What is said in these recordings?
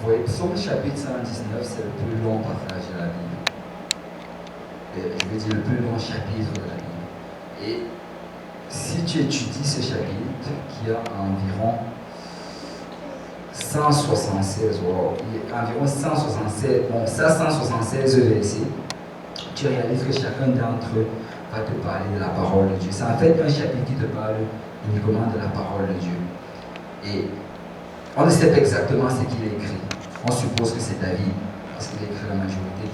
Vous voyez, Psaume chapitre 119, c'est le plus long passage de la Bible. Je veux dire le plus long chapitre de la Bible. Et si tu étudies ce chapitre, qui a environ 176, environ 176, bon, ça 176 versets, tu réalises que chacun d'entre eux va te parler de la parole de Dieu. C'est en fait un chapitre qui te parle uniquement de la parole de Dieu. Et on ne sait pas exactement ce qu'il a écrit. On suppose que c'est David, parce qu'il a écrit la majorité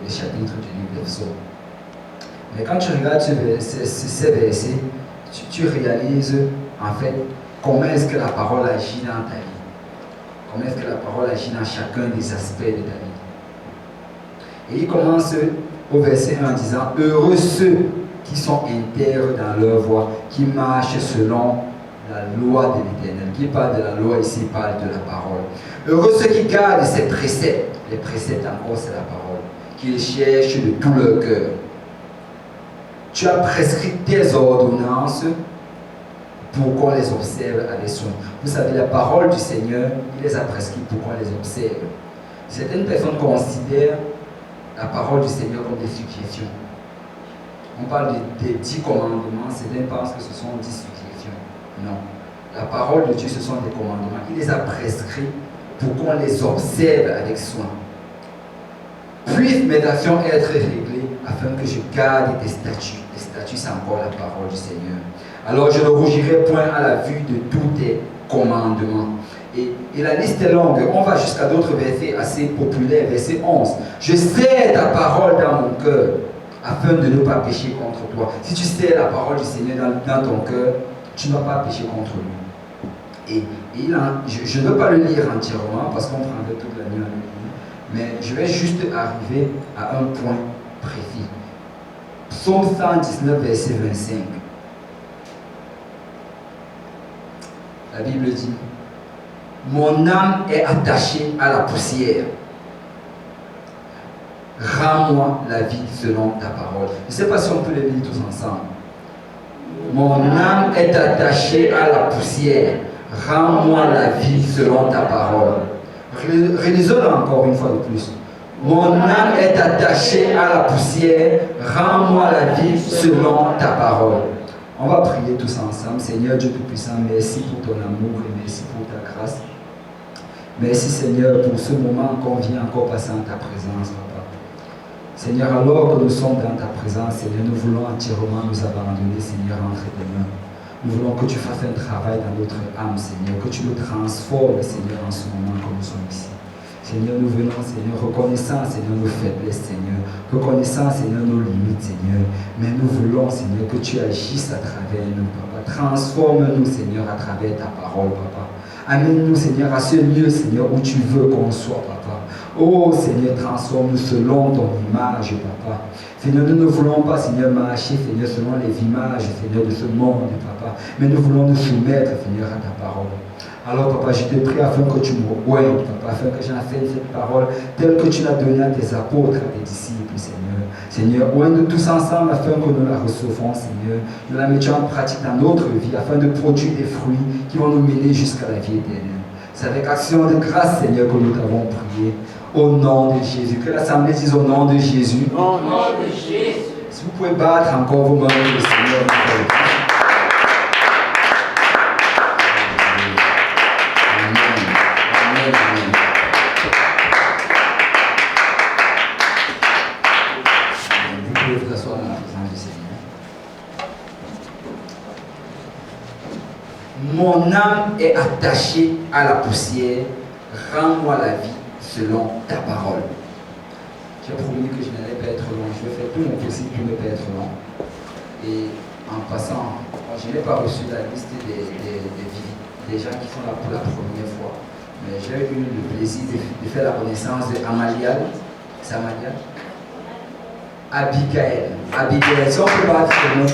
des chapitres du livre des Psaumes. Mais quand tu regardes ces versets, tu réalises en fait comment est-ce que la parole agit dans ta vie. Comment est-ce que la parole agit dans chacun des aspects de ta vie. Et il commence au verset 1 en disant « Heureux ceux qui sont intègres dans leur voie, qui marchent selon la loi de l'Éternel. » Qui parle de la loi ici, parle de la parole. Heureux ceux qui gardent ses préceptes. Les préceptes encore, c'est la parole. Qu'ils cherchent de tout leur cœur. Tu as prescrit tes ordonnances pour qu'on les observe avec soin. Vous savez, la parole du Seigneur, il les a prescrites pour qu'on les observe. Certaines personnes considèrent la parole du Seigneur comme des suggestions. On parle des 10 commandements, certains pensent que ce sont 10 suggestions. Non. La parole de Dieu, ce sont des commandements. Il les a prescrits pour qu'on les observe avec soin. Puissent mes actions être réglées afin que je garde tes statuts. Les statuts, c'est encore la parole du Seigneur. Alors je ne rougirai point à la vue de tous tes commandements. Et la liste est longue. On va jusqu'à d'autres versets assez populaires. Verset 11. Je sais ta parole dans mon cœur, afin de ne pas pécher contre toi. Si tu sais la parole du Seigneur dans ton cœur, tu ne vas pas pécher contre lui. Et je ne veux pas le lire entièrement parce qu'on prendrait toute la nuit à le lire, mais je vais juste arriver à un point précis. Psaume 119, verset 25. La Bible dit « Mon âme est attachée à la poussière. Rends-moi la vie selon ta parole. » Je ne sais pas si on peut les lire tous ensemble. Mon âme est attachée à la poussière. Rends-moi la vie selon ta parole. Relisons-le encore une fois de plus. Mon âme est attachée à la poussière. Rends-moi la vie selon ta parole. On va prier tous ensemble. Seigneur Dieu Tout-Puissant, merci pour ton amour et merci pour ta grâce. Merci Seigneur pour ce moment qu'on vient encore passer en ta présence, Papa. Seigneur, alors que nous sommes dans ta présence, Seigneur, nous voulons entièrement nous abandonner, Seigneur, entre tes mains. Nous voulons que tu fasses un travail dans notre âme, Seigneur, que tu nous transformes, Seigneur, en ce moment comme nous sommes ici. Seigneur, nous venons, Seigneur, reconnaissant, Seigneur, nos faiblesses, Seigneur, reconnaissant, Seigneur, nos limites, Seigneur, mais nous voulons, Seigneur, que tu agisses à travers nous, Papa. Transforme-nous, Seigneur, à travers ta parole, Papa. Amène-nous, Seigneur, à ce lieu, Seigneur, où tu veux qu'on soit, Papa. Oh, Seigneur, transforme-nous selon ton image, Papa. Seigneur, nous ne voulons pas, Seigneur, marcher, Seigneur, selon les images, Seigneur, de ce monde, Papa. Mais nous voulons nous soumettre, Seigneur, à ta parole. Alors, Papa, je te prie afin que tu me oignes, Papa, afin que j'enseigne cette parole telle que tu l'as donnée à tes apôtres, à tes disciples, Seigneur. Seigneur, oigne-nous tous ensemble afin que nous la recevons, Seigneur. Nous la mettions en pratique dans notre vie afin de produire des fruits qui vont nous mener jusqu'à la vie éternelle. C'est avec action de grâce, Seigneur, que nous t'avons prié. Au nom de Jésus. Que l'Assemblée dise au nom de Jésus. Au nom de Jésus. Si vous pouvez battre encore vos mains, le Seigneur. Mon âme est attachée à la poussière, rends-moi la vie selon ta parole. J'ai promis que je n'allais pas être long, je vais faire tout mon possible pour ne pas être long. Et en passant, je n'ai pas reçu la liste des gens qui sont là pour la première fois, mais j'ai eu le plaisir de faire la connaissance d'Amalial. C'est Amalial? Abigail. Abigail, si on peut battre le nom.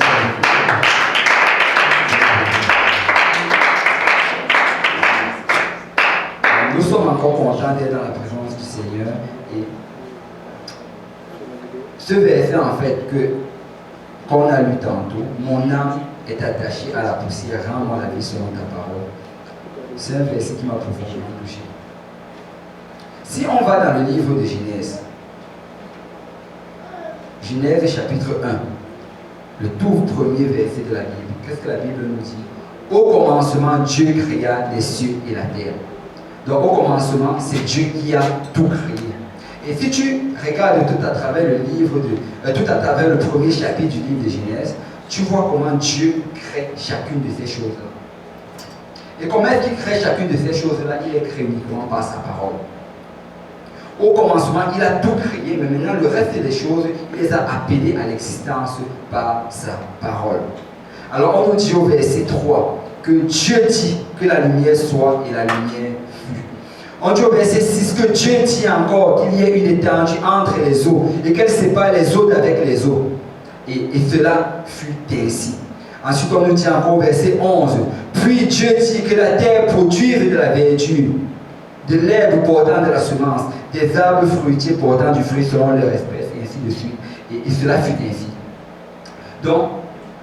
Nous sommes encore contents d'être dans la présence du Seigneur. Et ce verset, en fait, qu'on a lu tantôt, mon âme est attachée à la poussière, rends-moi la vie selon ta parole. c'est un verset qui m'a profondément touché. Si on va dans le livre de Genèse, Genèse chapitre 1, le tout premier verset de la Bible, qu'est-ce que la Bible nous dit? Au commencement, Dieu créa les cieux et la terre. Donc au commencement, c'est Dieu qui a tout créé. Et si tu regardes tout à travers le livre tout à travers le premier chapitre du livre de Genèse, tu vois comment Dieu crée chacune de ces choses-là. Et comment est-ce qu'il crée chacune de ces choses-là? Il les crée uniquement par sa parole. Au commencement, il a tout créé, mais maintenant le reste des choses, il les a appelées à l'existence par sa parole. Alors on nous dit au verset 3 que Dieu dit que la lumière soit et la lumière fut. On dit au verset 6 que Dieu dit encore qu'il y ait une étendue entre les eaux et qu'elle sépare les eaux d'avec les eaux. Et cela fut ainsi. Ensuite on nous dit encore au verset 11, puis Dieu dit que la terre produise de la verdure, de l'herbe portant de la semence, des arbres fruitiers portant du fruit selon leur espèce, et ainsi de suite. Et cela fut ainsi. Donc,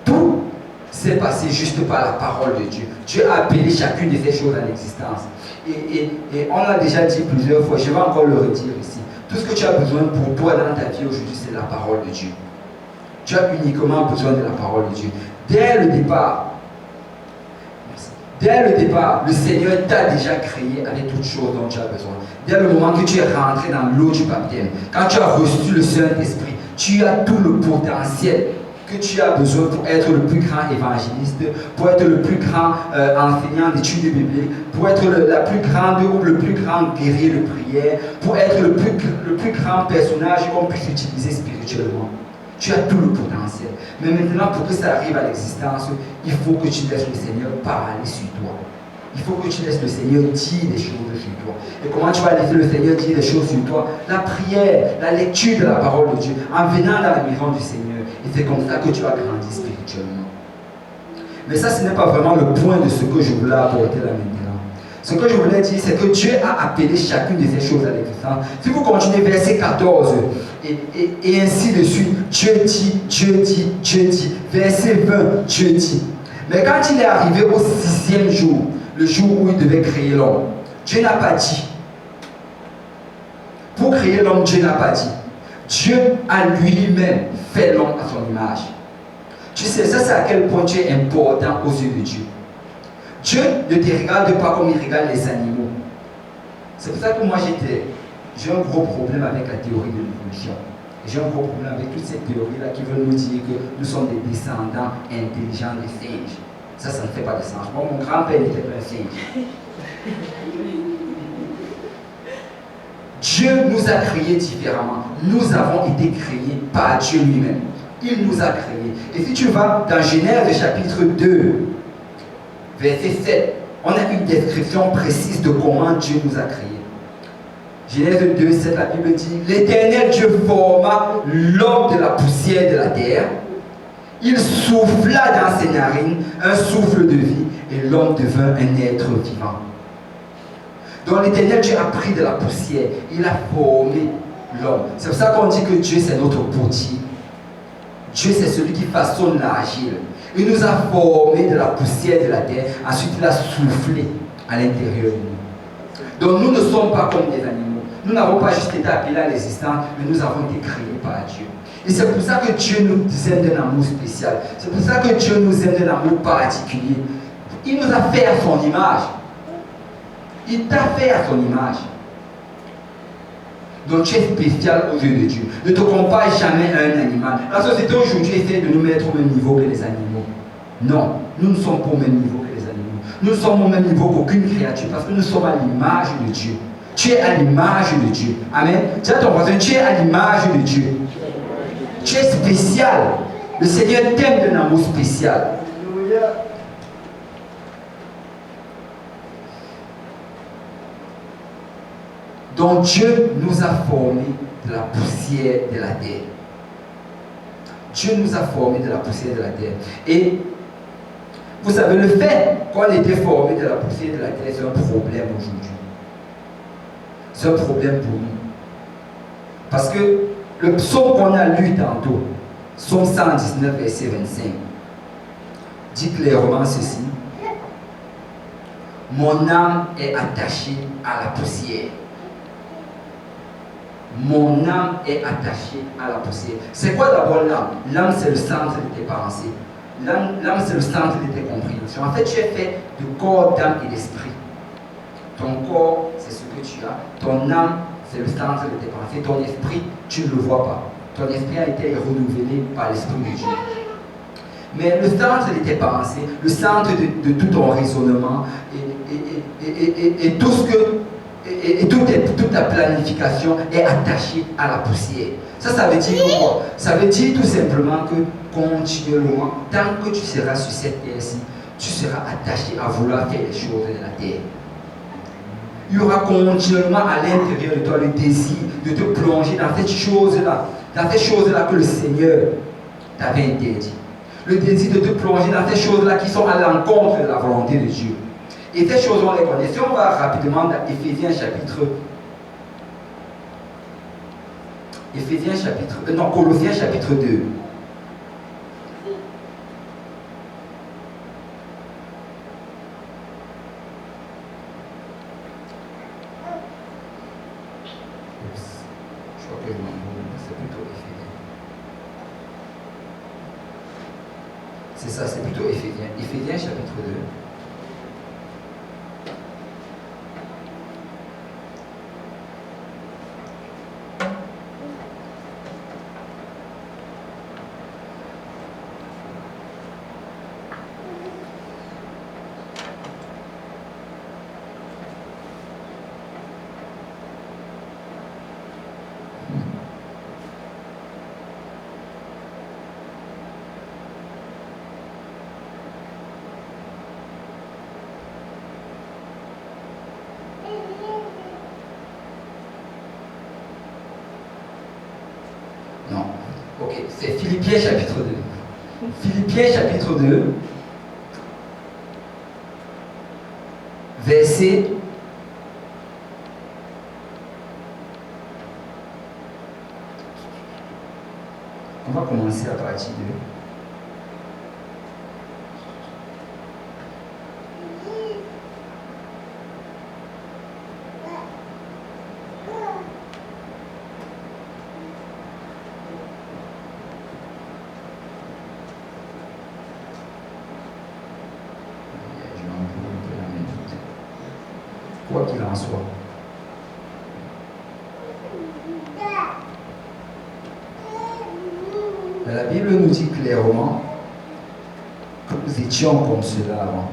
tout s'est passé juste par la parole de Dieu. Dieu a appelé chacune de ces choses à l'existence. Et on l'a déjà dit plusieurs fois, je vais encore le redire ici. Tout ce que tu as besoin pour toi dans ta vie aujourd'hui, c'est la parole de Dieu. Tu as uniquement besoin de la parole de Dieu. Dès le départ, le Seigneur t'a déjà créé avec toutes choses dont tu as besoin. Dès le moment que tu es rentré dans l'eau du baptême, quand tu as reçu le Saint-Esprit, tu as tout le potentiel que tu as besoin pour être le plus grand évangéliste, pour être le plus grand enseignant d'études bibliques, pour être la plus grande ou le plus grand guerrier de prière, pour être le plus grand personnage qu'on puisse utiliser spirituellement. Tu as tout le potentiel. Mais maintenant, pour que ça arrive à l'existence, il faut que tu laisses le Seigneur parler sur toi. Il faut que tu laisses le Seigneur dire des choses sur toi. Et comment tu vas laisser le Seigneur dire des choses sur toi? La prière, la lecture de la parole de Dieu, en venant dans la maison du Seigneur. Et c'est comme ça que tu vas grandir spirituellement. Mais ça, ce n'est pas vraiment le point de ce que je voulais apporter là maintenant. Ce que je voulais dire, c'est que Dieu a appelé chacune de ces choses à l'existence. Si vous continuez verset 14, et ainsi de suite, Dieu dit, Dieu dit, Dieu dit. Verset 20, Dieu dit. Mais quand il est arrivé au 6e jour, le jour où il devait créer l'homme, Dieu n'a pas dit. Pour créer l'homme, Dieu n'a pas dit. Dieu a lui-même fait l'homme à son image. Tu sais, ça c'est à quel point tu es important aux yeux de Dieu. Dieu ne te regarde pas comme il regarde les animaux. C'est pour ça que moi j'ai un gros problème avec la théorie de l'évolution. J'ai un gros problème avec toutes ces théories-là qui veulent nous dire que nous sommes des descendants intelligents des singes. Ça ne fait pas de sens. Moi, mon grand-père n'était pas un singe. Dieu nous a créés différemment. Nous avons été créés par Dieu lui-même. Il nous a créés. Et si tu vas dans Genèse chapitre 2, verset 7, on a une description précise de comment Dieu nous a créés. Genèse 2, 7, la Bible dit, l'Éternel Dieu forma l'homme de la poussière de la terre. Il souffla dans ses narines un souffle de vie et l'homme devint un être vivant. Donc l'Éternel Dieu a pris de la poussière, il a formé l'homme. C'est pour ça qu'on dit que Dieu c'est notre potier. Dieu c'est celui qui façonne l'argile. Il nous a formé de la poussière de la terre, ensuite il a soufflé à l'intérieur de nous. Donc nous ne sommes pas comme des animaux. Nous n'avons pas juste été appelés à l'existence, mais nous avons été créés par Dieu. Et c'est pour ça que Dieu nous aime d'un amour spécial. C'est pour ça que Dieu nous aime d'un amour particulier. Il nous a fait à son image. Il t'a fait à son image. Donc tu es spécial aux yeux de Dieu. Ne te compare jamais à un animal. La société aujourd'hui essaie de nous mettre au même niveau que les animaux. Non, nous ne sommes pas au même niveau que les animaux. Nous sommes au même niveau qu'aucune créature parce que nous sommes à l'image de Dieu. Tu es à l'image de Dieu. Amen. Dis à ton voisin, tu es à l'image de Dieu. Tu es spécial. Le Seigneur t'aime d'un amour spécial. Donc Dieu nous a formés de la poussière de la terre. Dieu nous a formés de la poussière de la terre. Et vous savez, le fait qu'on ait été formés de la poussière de la terre, c'est un problème aujourd'hui. C'est un problème pour nous. Parce que le psaume qu'on a lu tantôt, psaume 119, verset 25, dit clairement ceci. Mon âme est attachée à la poussière. Mon âme est attachée à la poussière. C'est quoi d'abord l'âme? L'âme, c'est le centre de tes pensées. L'âme, c'est le centre de tes compréhensions. En fait, tu es fait de corps, d'âme et d'esprit. Ton corps, c'est ce que tu as. Ton âme, c'est le centre de tes pensées. Ton esprit, tu ne le vois pas. Ton esprit a été renouvelé par l'Esprit de Dieu. Mais le centre de tes pensées, le centre de tout ton raisonnement et tout ce que toute ta planification est attachée à la poussière. Ça veut dire quoi? Ça veut dire tout simplement que continuellement, tant que tu seras sur cette terre-ci, tu seras attaché à vouloir faire les choses de la terre. Il y aura continuellement à l'intérieur de toi le désir de te plonger dans cette chose-là, que le Seigneur t'avait interdit. Le désir de te plonger dans ces choses-là qui sont à l'encontre de la volonté de Dieu. Et ces choses, on les connaît. Si on va rapidement dans Colossiens chapitre 2. Je crois que je m'embrouille, c'est plutôt Éphésiens. C'est ça, c'est plutôt Éphésiens. Éphésiens chapitre 2. Non. Ok, c'est Philippiens chapitre 2. Philippiens chapitre 2, verset 'On va commencer à partir de quoi qu'il en soit. Mais la Bible nous dit clairement que nous étions comme cela avant.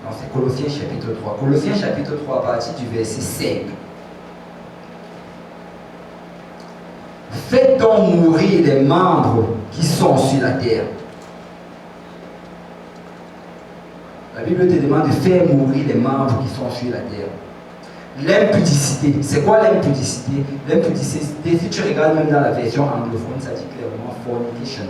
Non, c'est Colossiens chapitre 3. Colossiens chapitre 3 à partir du verset 5. Faites donc mourir les membres qui sont sur la terre. La Bible te demande de faire mourir les membres qui sont sur la terre. L'impudicité. C'est quoi l'impudicité? L'impudicité, si tu regardes même dans la version anglophone, ça dit clairement fornication.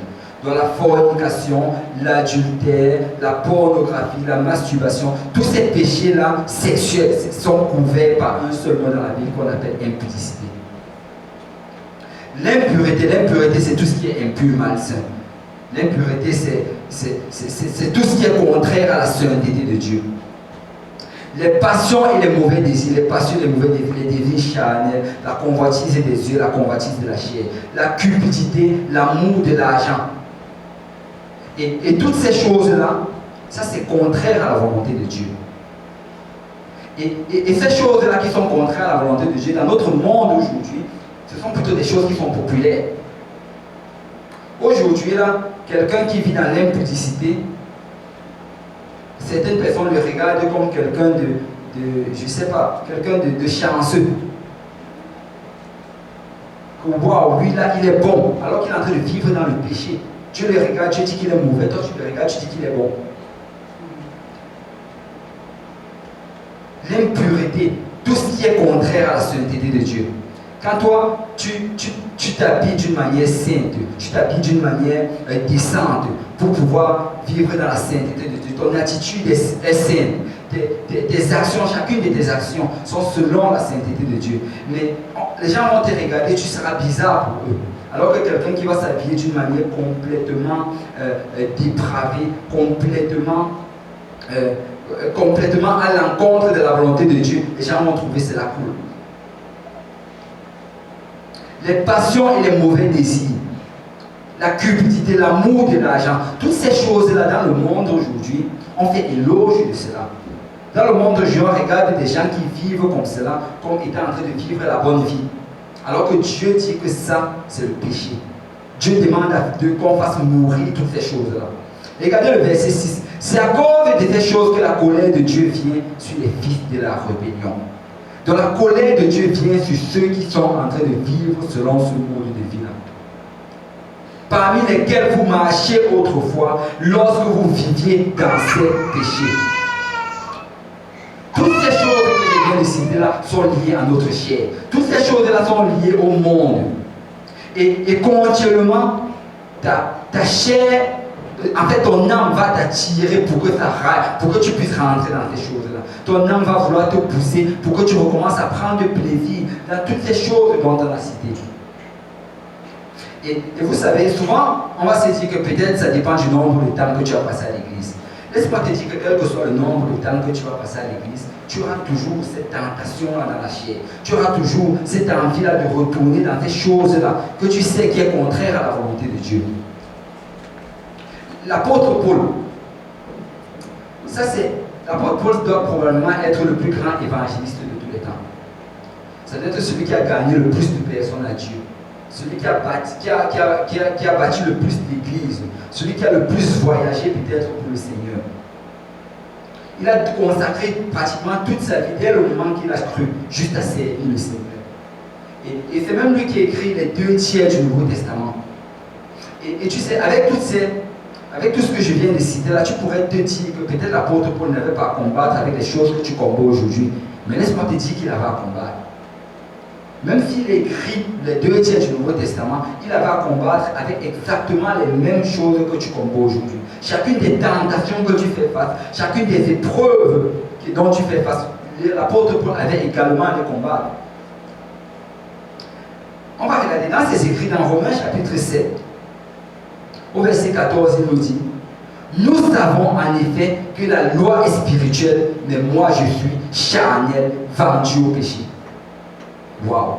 Dans la fornication, l'adultère, la pornographie, la masturbation, tous ces péchés-là sexuels sont couverts par un seul mot dans la Bible qu'on appelle impudicité. L'impureté, c'est tout ce qui est impur, malsain. L'impureté, c'est tout ce qui est contraire à la sainteté de Dieu. Les passions et les mauvais désirs, les désirs charnels, la convoitise des yeux, la convoitise de la chair, la cupidité, l'amour de l'argent. Et toutes ces choses-là, ça c'est contraire à la volonté de Dieu. Et ces choses-là qui sont contraires à la volonté de Dieu, dans notre monde aujourd'hui, ce sont plutôt des choses qui sont populaires. Aujourd'hui, là, quelqu'un qui vit dans l'impudicité, certaines personnes le regardent comme quelqu'un je sais pas, quelqu'un de chanceux. Waouh, lui là, il est bon, alors qu'il est en train de vivre dans le péché. Tu le regardes, tu dis qu'il est mauvais, toi tu le regardes, tu dis qu'il est bon. L'impureté, tout ce qui est contraire à la sainteté de Dieu. Quand toi, tu t'habilles d'une manière sainte, tu t'habilles d'une manière décente pour pouvoir vivre dans la sainteté de Dieu, ton attitude est saine. Tes actions, chacune de tes actions sont selon la sainteté de Dieu. Mais les gens vont te regarder, tu seras bizarre pour eux. Alors que quelqu'un qui va s'habiller d'une manière complètement dépravée, complètement à l'encontre de la volonté de Dieu, les gens vont trouver cela cool. Les passions et les mauvais désirs, la cupidité, l'amour de l'argent, toutes ces choses-là dans le monde aujourd'hui, on fait éloge de cela. Dans le monde aujourd'hui, on regarde des gens qui vivent comme cela, comme étant en train de vivre la bonne vie. Alors que Dieu dit que ça, c'est le péché. Dieu demande qu'on fasse mourir toutes ces choses-là. Regardez le verset 6. C'est à cause de ces choses que la colère de Dieu vient sur les fils de la rébellion. Donc la colère de Dieu vient sur ceux qui sont en train de vivre selon ce mode de vie-là. Parmi lesquels vous marchiez autrefois lorsque vous viviez dans ces péchés. Toutes ces choses que je viens de citer là sont liées à notre chair. Toutes ces choses-là sont liées au monde. Et continuellement, ta chair, en fait, ton âme va t'attirer pour que ça raille, pour que tu puisses rentrer dans ces choses-là. Ton âme va vouloir te pousser pour que tu recommences à prendre plaisir dans toutes ces choses dont on a cité. Et vous savez, souvent, on va se dire que peut-être ça dépend du nombre de temps que tu as passé à l'église. Laisse-moi te dire que quel que soit le nombre de temps que tu vas passer à l'église, tu auras toujours cette tentation-là dans la chair. Tu auras toujours cette envie-là de retourner dans ces choses-là que tu sais qui est contraire à la volonté de Dieu. L'apôtre Paul, l'apôtre Paul doit probablement être le plus grand évangéliste de tous les temps. Ça doit être celui qui a gagné le plus de personnes à Dieu. Celui qui a bâti le plus d'églises, celui qui a le plus voyagé peut-être pour le Seigneur. Il a consacré pratiquement toute sa vie dès le moment qu'il a cru, juste à servir le Seigneur. Et c'est même lui qui a écrit les 2/3 du Nouveau Testament. Et tu sais, avec tout ce que je viens de citer là, tu pourrais te dire que peut-être l'apôtre Paul n'avait pas à combattre avec les choses que tu combats aujourd'hui. Mais laisse-moi te dire qu'il avait à combattre. Même s'il écrit les 2/3 du Nouveau Testament, il avait à combattre avec exactement les mêmes choses que tu combats aujourd'hui. Chacune des tentations que tu fais face, chacune des épreuves dont tu fais face, l'apôtre Paul avait également à les combattre. On va regarder dans ses écrits dans Romains chapitre 7, au verset 14, il nous dit: nous savons en effet que la loi est spirituelle, mais moi je suis charnel, vendu au péché. Waouh!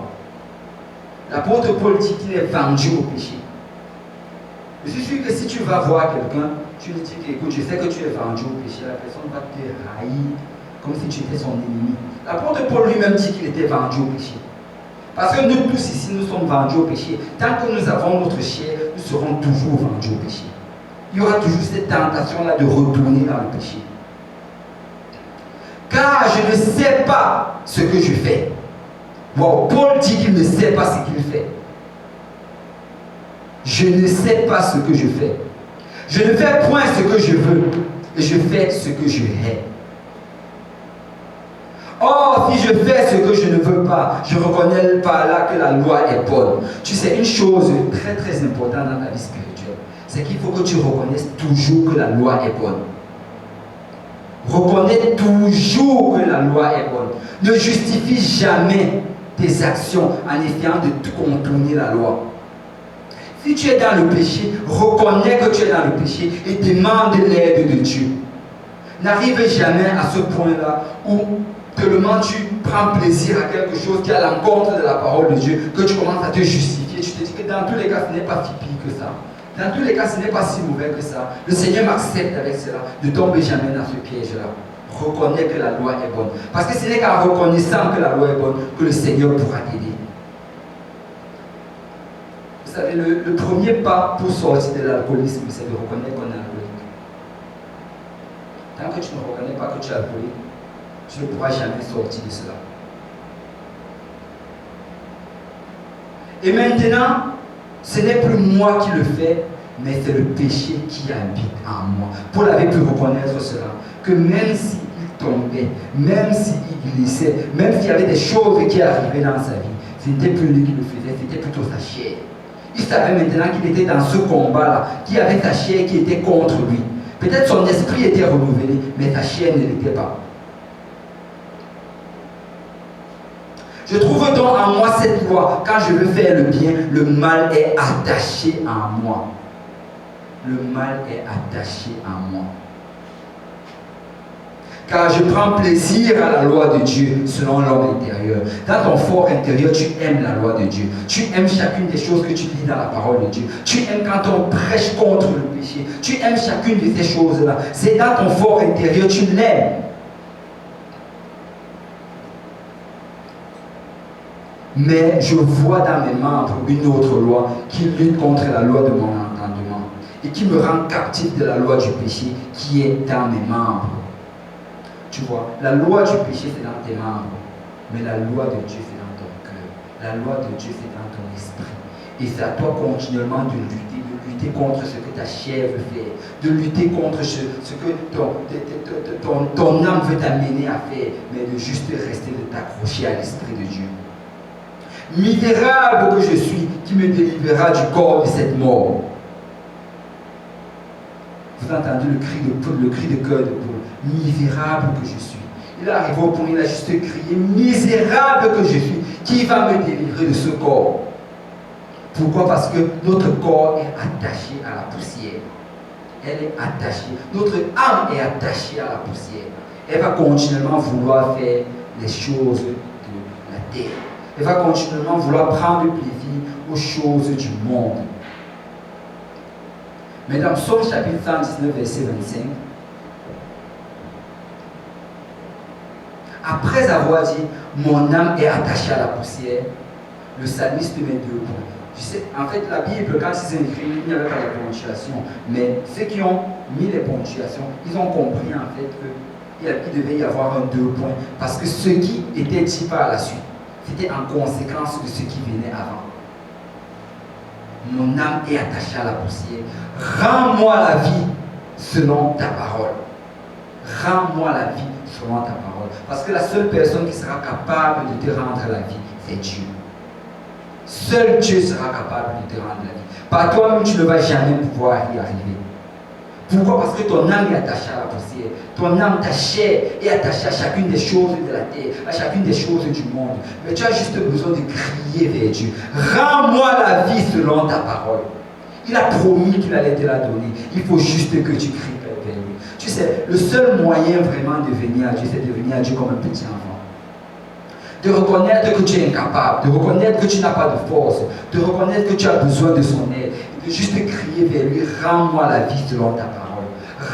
L'apôtre Paul dit qu'il est vendu au péché. Je suis sûr que si tu vas voir quelqu'un, tu lui dis que, écoute, je sais que tu es vendu au péché, la personne va te haïr comme si tu étais son ennemi. L'apôtre Paul lui-même dit qu'il était vendu au péché. Parce que nous tous ici, nous sommes vendus au péché. Tant que nous avons notre chair, nous serons toujours vendus au péché. Il y aura toujours cette tentation-là de retourner dans le péché. Car je ne sais pas ce que je fais. Wow, Paul dit qu'il ne sait pas ce qu'il fait. Je ne sais pas ce que je fais. Je ne fais point ce que je veux, et je fais ce que je hais. Or, si je fais ce que je ne veux pas, je reconnais par là que la loi est bonne. Tu sais, une chose très très importante dans ta vie spirituelle, c'est qu'il faut que tu reconnaisses toujours que la loi est bonne. Reconnais toujours que la loi est bonne. Ne justifie jamais tes actions en essayant de contourner la loi. Si tu es dans le péché, reconnais que tu es dans le péché et demande l'aide de Dieu. N'arrive jamais à ce point-là où tellement tu prends plaisir à quelque chose qui est à l'encontre de la parole de Dieu, que tu commences à te justifier. Tu te dis que dans tous les cas, ce n'est pas si pire que ça. Dans tous les cas, ce n'est pas si mauvais que ça. Le Seigneur m'accepte avec cela. Ne tombe jamais dans ce piège-là. Reconnais que la loi est bonne. Parce que ce n'est qu'en reconnaissant que la loi est bonne que le Seigneur pourra t'aider. Vous savez, le premier pas pour sortir de l'alcoolisme, c'est de reconnaître qu'on est alcoolique. Tant que tu ne reconnais pas que tu es alcoolique, tu ne pourras jamais sortir de cela. Et maintenant, ce n'est plus moi qui le fais, mais c'est le péché qui habite en moi. Paul avait pu reconnaître cela, que même s'il tombait, même s'il glissait, même s'il y avait des choses qui arrivaient dans sa vie, ce n'était plus lui qui le faisait, c'était plutôt sa chair. Il savait maintenant qu'il était dans ce combat-là, qu'il y avait sa chair qui était contre lui. Peut-être son esprit était renouvelé, mais sa chair ne l'était pas. Je trouve donc en moi cette loi. Quand je veux faire le bien, le mal est attaché à moi. Le mal est attaché à moi. Car je prends plaisir à la loi de Dieu selon l'homme intérieur. Dans ton fort intérieur, tu aimes la loi de Dieu. Tu aimes chacune des choses que tu lis dans la parole de Dieu. Tu aimes quand on prêche contre le péché. Tu aimes chacune de ces choses-là. C'est dans ton fort intérieur, tu l'aimes. Mais je vois dans mes membres une autre loi qui lutte contre la loi de mon entendement et qui me rend captif de la loi du péché qui est dans mes membres. Tu vois, la loi du péché c'est dans tes membres, mais la loi de Dieu c'est dans ton cœur. La loi de Dieu c'est dans ton esprit. Et c'est à toi continuellement de lutter contre ce que ta chair veut faire, de lutter contre ce que ton âme veut t'amener à faire, mais de juste rester, de t'accrocher à l'esprit de Dieu. Misérable que je suis, qui me délivrera du corps de cette mort. Vous entendez le cri de cœur de Paul. Misérable que je suis. Il est arrivé au point, il a juste crié, misérable que je suis, qui va me délivrer de ce corps? Pourquoi? Parce que notre corps est attaché à la poussière. Elle est attachée. Notre âme est attachée à la poussière. Elle va continuellement vouloir faire les choses de la terre. Elle va continuellement vouloir prendre plaisir aux choses du monde. Mais dans Psaume chapitre 119, verset 25, après avoir dit « Mon âme est attachée à la poussière », le psalmiste met 2 points. Tu sais, en fait, la Bible, quand ils ont écrit, il n'y avait pas de ponctuation. Mais ceux qui ont mis les ponctuations, ils ont compris en fait qu'il devait y avoir un 2 points. Parce que ce qui était dit par la suite, c'était en conséquence de ce qui venait avant. Mon âme est attachée à la poussière. Rends-moi la vie selon ta parole. Rends-moi la vie selon ta parole. Parce que la seule personne qui sera capable de te rendre la vie, c'est Dieu. Seul Dieu sera capable de te rendre la vie. Par toi-même, tu ne vas jamais pouvoir y arriver. Pourquoi? Parce que ton âme est attachée à la poussière. Ton âme, ta chair, est attachée à chacune des choses de la terre, à chacune des choses du monde. Mais tu as juste besoin de crier vers Dieu. Rends-moi la vie selon ta parole. Il a promis qu'il allait te la donner. Il faut juste que tu cries vers lui. Tu sais, le seul moyen vraiment de venir à Dieu, c'est de venir à Dieu comme un petit enfant. De reconnaître que tu es incapable, de reconnaître que tu n'as pas de force, de reconnaître que tu as besoin de son aide, de juste crier vers lui, rends-moi la vie selon ta parole.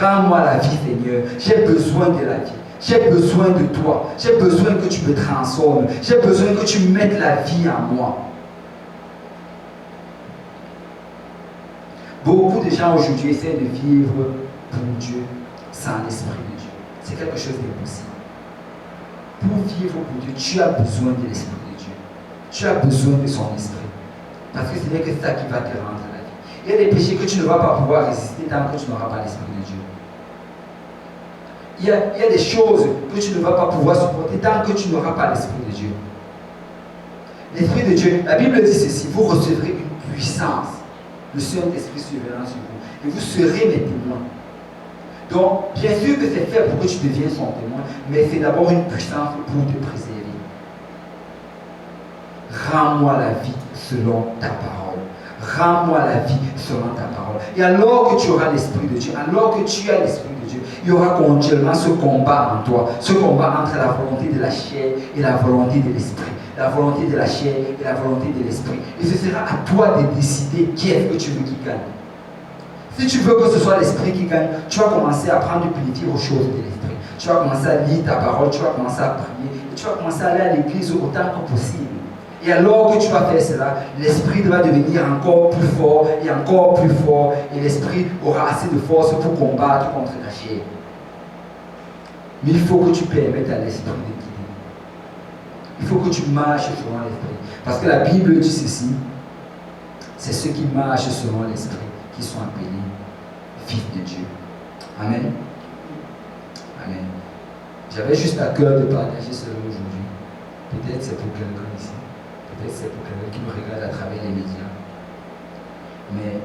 Rends-moi la vie, Seigneur. J'ai besoin de la vie. J'ai besoin de toi. J'ai besoin que tu me transformes. J'ai besoin que tu mettes la vie en moi. Beaucoup de gens aujourd'hui essaient de vivre pour Dieu sans l'Esprit de Dieu. C'est quelque chose d'impossible. Pour vivre pour Dieu, tu as besoin de l'Esprit de Dieu. Tu as besoin de son Esprit. Parce que ce n'est que ça qui va te rendre la vie. Il y a des péchés que tu ne vas pas pouvoir résister tant que tu n'auras pas l'Esprit de Dieu. Il y a des choses que tu ne vas pas pouvoir supporter tant que tu n'auras pas l'Esprit de Dieu. L'Esprit de Dieu, la Bible dit ceci, vous recevrez une puissance. Le Saint-Esprit surviendra sur vous. Et vous serez mes témoins. Donc, bien sûr que c'est fait pour que tu deviennes son témoin, mais c'est d'abord une puissance pour te préserver. Rends-moi la vie selon ta parole. Rends-moi la vie selon ta parole. Et alors que tu auras l'Esprit de Dieu, alors que tu as l'Esprit de Dieu, il y aura continuellement ce combat en toi, ce combat entre la volonté de la chair et la volonté de l'Esprit. La volonté de la chair et la volonté de l'Esprit. Et ce sera à toi de décider qui est-ce que tu veux qui gagne. Si tu veux que ce soit l'Esprit qui gagne, tu vas commencer à prendre du plaisir aux choses de l'Esprit. Tu vas commencer à lire ta parole, tu vas commencer à prier, et tu vas commencer à aller à l'église autant que possible. Et alors que tu vas faire cela, l'Esprit va devenir encore plus fort et encore plus fort, et l'Esprit aura assez de force pour combattre contre ta chair. Mais il faut que tu permettes à l'Esprit de guider. Il faut que tu marches selon l'Esprit. Parce que la Bible dit ceci, c'est ceux qui marchent selon l'Esprit qui sont appelés fils de Dieu. Amen. Amen. J'avais juste à cœur de partager cela aujourd'hui. Peut-être c'est pour quelqu'un ici. Peut-être c'est pour quelqu'un qui me regarde à travers les médias. Mais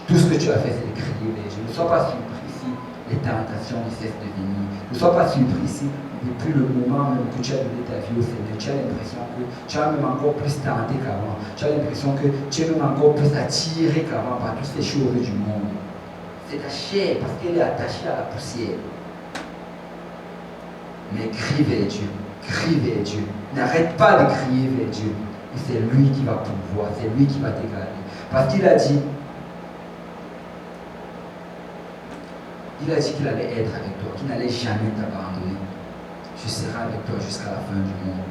tout ce que tu as fait, c'est de crier vers Dieu. Ne sois pas surpris si les tentations ne cessent de venir. Ne sois pas surpris si, depuis le moment même que tu as donné ta vie au Seigneur, tu as l'impression que tu as même encore plus tenté qu'avant. Tu as l'impression que tu es même encore plus attiré qu'avant par toutes ces choses du monde. C'est ta chair parce qu'elle est attachée à la poussière. Mais crie vers Dieu. Crie vers Dieu. N'arrête pas de crier vers Dieu. Et c'est lui qui va pouvoir, c'est lui qui va te garder. Parce qu'il a dit, qu'il allait être avec toi, qu'il n'allait jamais t'abandonner. Je serai avec toi jusqu'à la fin du monde.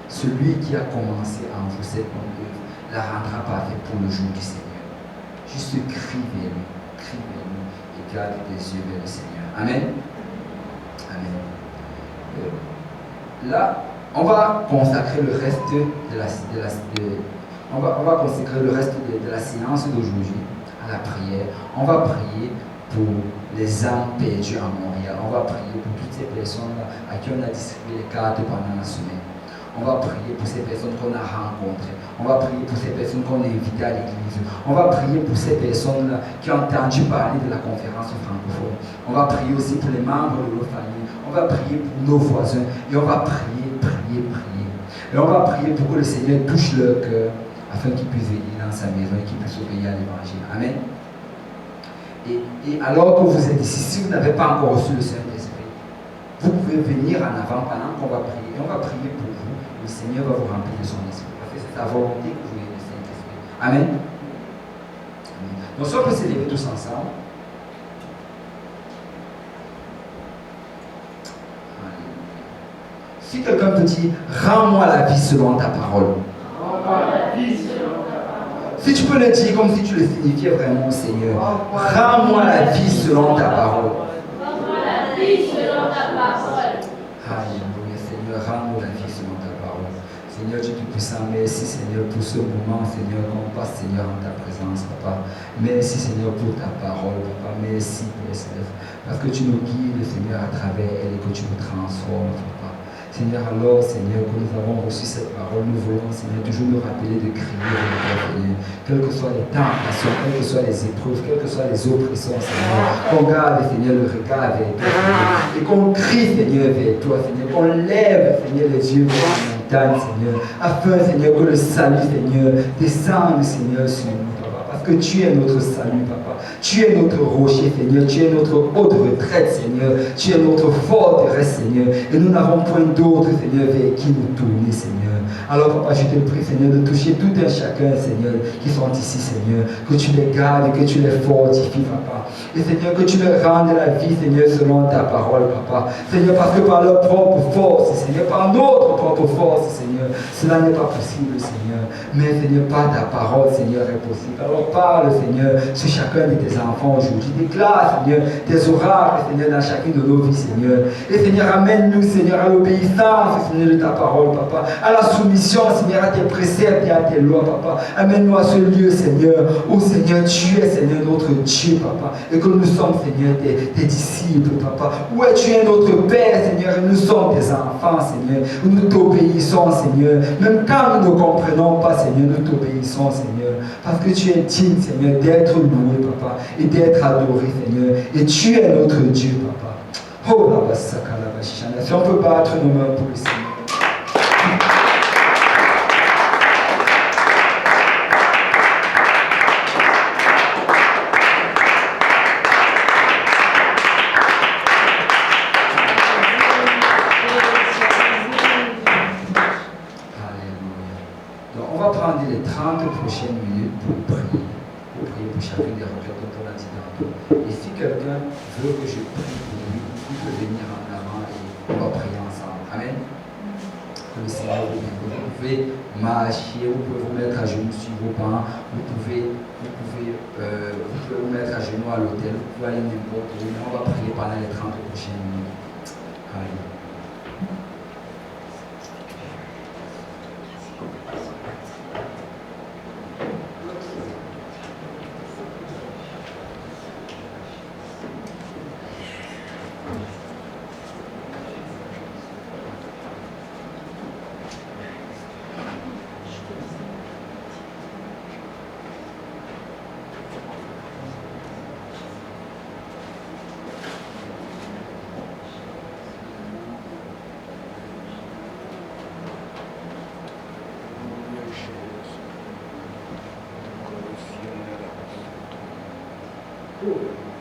Celui qui a commencé en vous cette bonne œuvre la rendra parfaite pour le jour du Seigneur. Juste crie vers lui et garde tes yeux vers le Seigneur. Amen. Amen. Là, on va consacrer le reste de la séance d'aujourd'hui à la prière. On va prier pour les âmes perdues à Montréal. On va prier pour toutes ces personnes à qui on a distribué les cartes pendant la semaine. On va prier pour ces personnes qu'on a rencontrées. On va prier pour ces personnes qu'on a invitées à l'église. On va prier pour ces personnes qui ont entendu parler de la conférence francophone. On va prier aussi pour les membres de nos familles. On va prier pour nos voisins. Et on va prier. Et on va prier pour que le Seigneur touche leur cœur afin qu'ils puissent venir dans sa maison et qu'ils puissent obéir à l'évangile. Amen. Et alors que vous êtes ici, si vous n'avez pas encore reçu le Saint-Esprit, vous pouvez venir en avant pendant qu'on va prier. Et on va prier pour vous. Le Seigneur va vous remplir de son esprit. Parce que c'est sa volonté que vous ayez le Saint-Esprit. Amen. Donc si on peut se lever tous ensemble. Si quelqu'un te dit, rends-moi la vie selon ta parole. Rends-moi la vie selon ta parole. Si tu peux le dire comme si tu le signifiais vraiment au Seigneur. Rends-moi la vie selon ta parole. Rends-moi la vie selon ta parole. Alléluia, Seigneur, rends-moi la vie selon ta parole. Seigneur Dieu Tout-Puissant, merci Seigneur pour ce moment, Seigneur, qu'on passe Seigneur en ta présence, Papa. Merci Seigneur pour ta parole, Papa. Merci Père Céleste, parce que tu nous guides, Seigneur, à travers elle et que tu nous transformes, Papa. Seigneur, alors, Seigneur, que nous avons reçu cette parole, nous voulons, Seigneur, toujours nous rappeler de crier vers toi, Seigneur. Quelles que soient les tentations, quelles que soient les épreuves, quelles que soient les oppressions, Seigneur, qu'on garde, Seigneur, le regard vers toi, Seigneur, et qu'on crie, Seigneur, vers toi, Seigneur, qu'on lève, Seigneur, les yeux vers la montagne, Seigneur, afin, Seigneur, que le salut, Seigneur, descende, Seigneur, sur nous, Papa, parce que tu es notre salut, Papa. Tu es notre rocher, Seigneur. Tu es notre haute retraite, Seigneur. Tu es notre forteresse, Seigneur. Et nous n'avons point d'autre, Seigneur, vers qui nous tourner, Seigneur. Alors, Papa, je te prie, Seigneur, de toucher tout un chacun, Seigneur, qui sont ici, Seigneur. Que tu les gardes et que tu les fortifies, Papa. Et Seigneur, que tu leur rendes la vie, Seigneur, selon ta parole, Papa. Seigneur, parce que par leur propre force, Seigneur, par notre propre force, Seigneur, cela n'est pas possible, Seigneur. Mais, Seigneur, par ta parole, Seigneur, est possible. Alors, parle, Seigneur, sur chacun de tes enfants aujourd'hui. Déclare, Seigneur, tes oracles, Seigneur, dans chacune de nos vies, Seigneur. Et, Seigneur, amène-nous, Seigneur, à l'obéissance, Seigneur, de ta parole, Papa. À la soumission, Seigneur, à tes préceptes et à tes lois, Papa. Amène-nous à ce lieu, Seigneur, où, Seigneur, tu es, Seigneur, notre Dieu, Papa. Et que nous sommes, Seigneur, tes disciples, Papa. Où es-tu notre Père, Seigneur, et nous sommes tes enfants, Seigneur. Où nous t'obéissons, Seigneur. Même quand nous ne comprenons pas, Seigneur, nous t'obéissons, Seigneur. Parce que tu es digne, Seigneur, d'être loué, Papa, et d'être adoré, Seigneur. Et tu es notre Dieu, Papa. Oh, la basaka, la bashana. Si on peut battre nos mains pour le Seigneur. Les 30 prochaines minutes pour prier pour chacune des requêtes dont on a dit tantôt. Et si quelqu'un veut que je prie pour lui, il peut venir en avant et on va prier ensemble. Amen. Que le Seigneur vous bénisse. Vous pouvez marcher, vous pouvez vous mettre à genoux sur vos bancs, vous pouvez vous mettre à genoux à l'hôtel, vous pouvez aller n'importe où, mais on va prier pendant les 30 prochaines minutes. Amen. Tout.